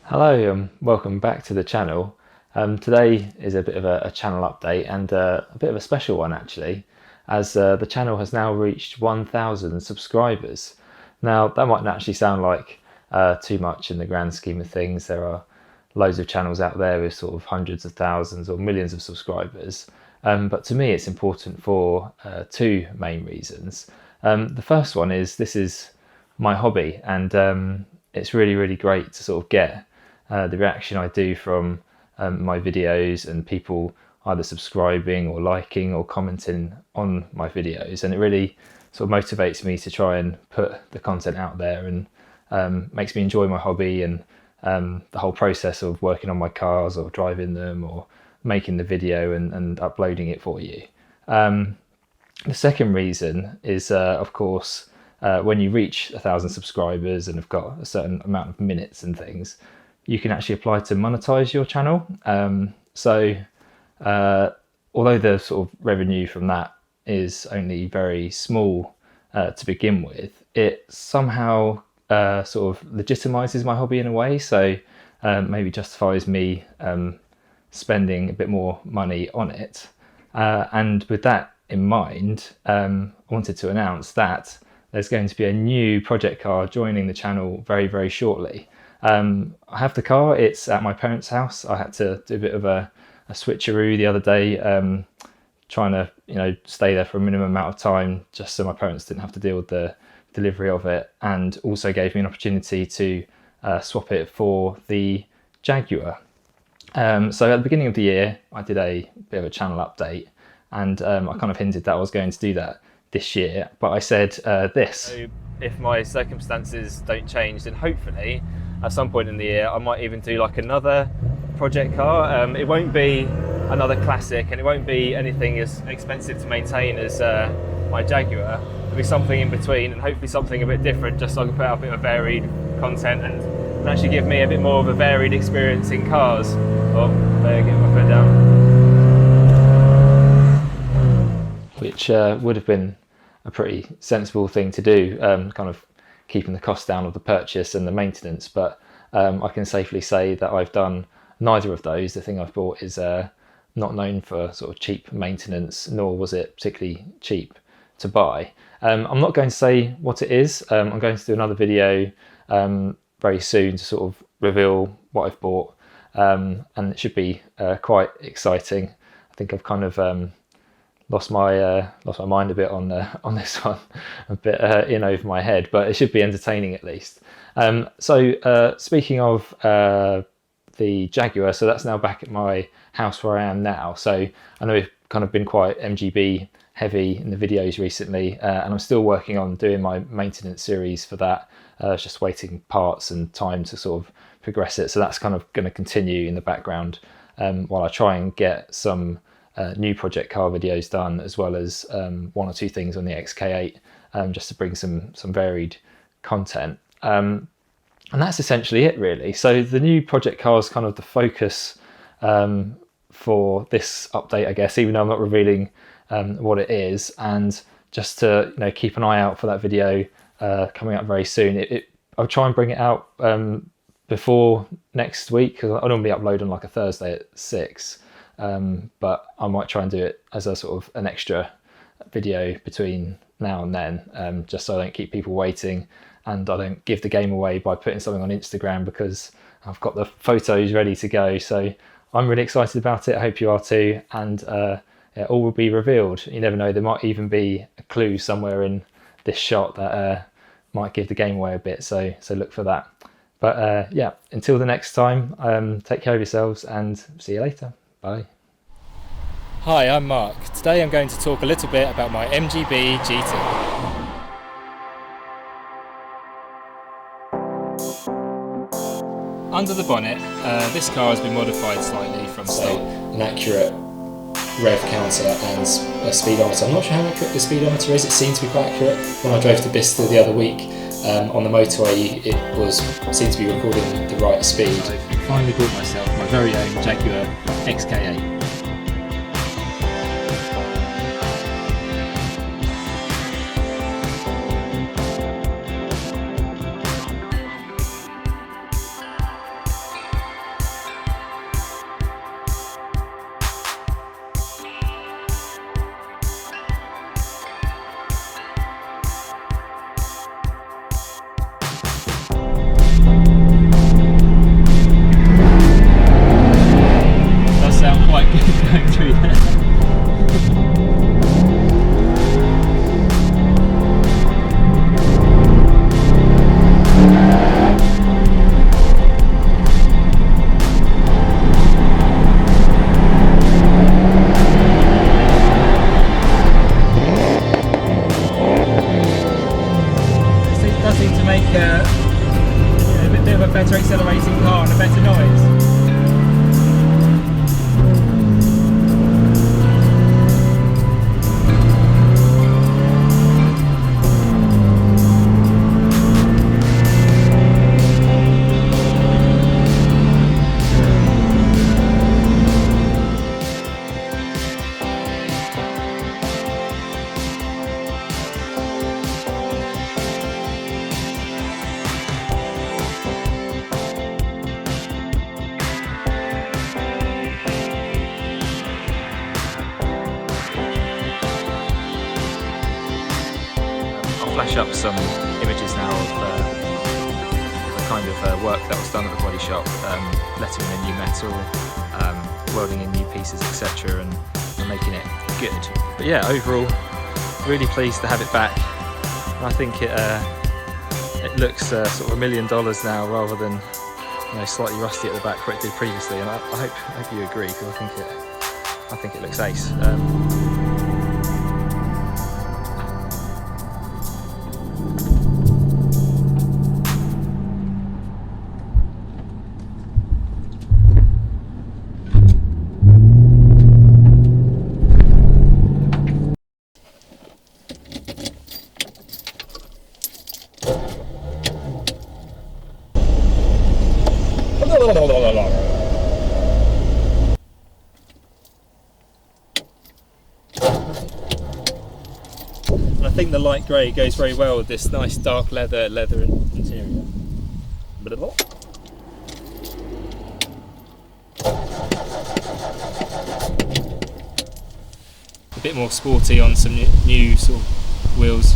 Hello and welcome back to the channel. Today is a bit of a channel update and a bit of a special one actually, as the channel has now reached 1,000 subscribers. Now that might naturally sound like too much in the grand scheme of things. There are loads of channels out there with sort of hundreds of thousands or millions of subscribers, but to me it's important for two main reasons. The first one is this is my hobby, and it's really great to sort of get the reaction I do from my videos and people either subscribing or liking or commenting on my videos, and it really sort of motivates me to try and put the content out there, and makes me enjoy my hobby and the whole process of working on my cars or driving them or making the video and uploading it for you. The second reason is of course when you reach 1,000 subscribers and have got a certain amount of minutes and things, you can actually apply to monetize your channel. Although the sort of revenue from that is only very small to begin with, it somehow sort of legitimizes my hobby in a way. So maybe justifies me spending a bit more money on it. And with that in mind, I wanted to announce that there's going to be a new project car joining the channel very shortly. I have the car, it's at my parents' house. I had to do a bit of a switcheroo the other day, trying to stay there for a minimum amount of time just so my parents didn't have to deal with the delivery of it, and also gave me an opportunity to swap it for the Jaguar. So at the beginning of the year I did a bit of a channel update, and I kind of hinted that I was going to do that this year, but I said this. So if my circumstances don't change, then hopefully at some point in the year I might even do like another project car. It won't be another classic, and it won't be anything as expensive to maintain as my Jaguar. It'll be something in between, and hopefully something a bit different, just so I can put out a bit of varied content and actually give me a bit more of a varied experience in cars. Oh, there, get my foot down. Which would have been a pretty sensible thing to do, kind of keeping the cost down of the purchase and the maintenance, but I can safely say that I've done neither of those. The thing I've bought is not known for sort of cheap maintenance, nor was it particularly cheap to buy. I'm not going to say what it is. I'm going to do another video very soon to sort of reveal what I've bought, and it should be quite exciting. I think I've kind of lost my mind a bit on this one, a bit in over my head, but it should be entertaining at least. So speaking of the Jaguar, so that's now back at my house where I am now. So I know we've kind of been quite MGB heavy in the videos recently, and I'm still working on doing my maintenance series for that. Just waiting parts and time to sort of progress it. So that's kind of going to continue in the background while I try and get some new project car videos done, as well as one or two things on the XK8, just to bring some varied content. And that's essentially it really. So the new project car is kind of the focus for this update, I guess, even though I'm not revealing what it is, and just to keep an eye out for that video coming up very soon. I'll try and bring it out before next week, because I normally upload on like a Thursday at 6. But I might try and do it as a sort of an extra video between now and then, just so I don't keep people waiting and I don't give the game away by putting something on Instagram because I've got the photos ready to go. So I'm really excited about it. I hope you are too, and all will be revealed. You never know, there might even be a clue somewhere in this shot that might give the game away a bit, so look for that. But yeah, until the next time, take care of yourselves and see you later. Bye. Hi, I'm Mark. Today I'm going to talk a little bit about my MGB GT. Under the bonnet, this car has been modified slightly from stock. An accurate rev counter and a speedometer. I'm not sure how accurate the speedometer is. It seemed to be quite accurate. When I drove to Bicester the other week on the motorway, it seemed to be recording the right speed. I've finally bought myself my very own Jaguar XK8. of a better accelerating car and a better noise. Flash up some images now of the kind of work that was done at the body shop, letting in new metal, welding in new pieces, etc., and making it good. But yeah, overall, really pleased to have it back. And I think it looks sort of $1 million now, rather than slightly rusty at the back where it did previously. And I hope you agree, because I think it looks ace. I think the light grey goes very well with this nice dark leather interior. A bit more sporty on some new sort of wheels.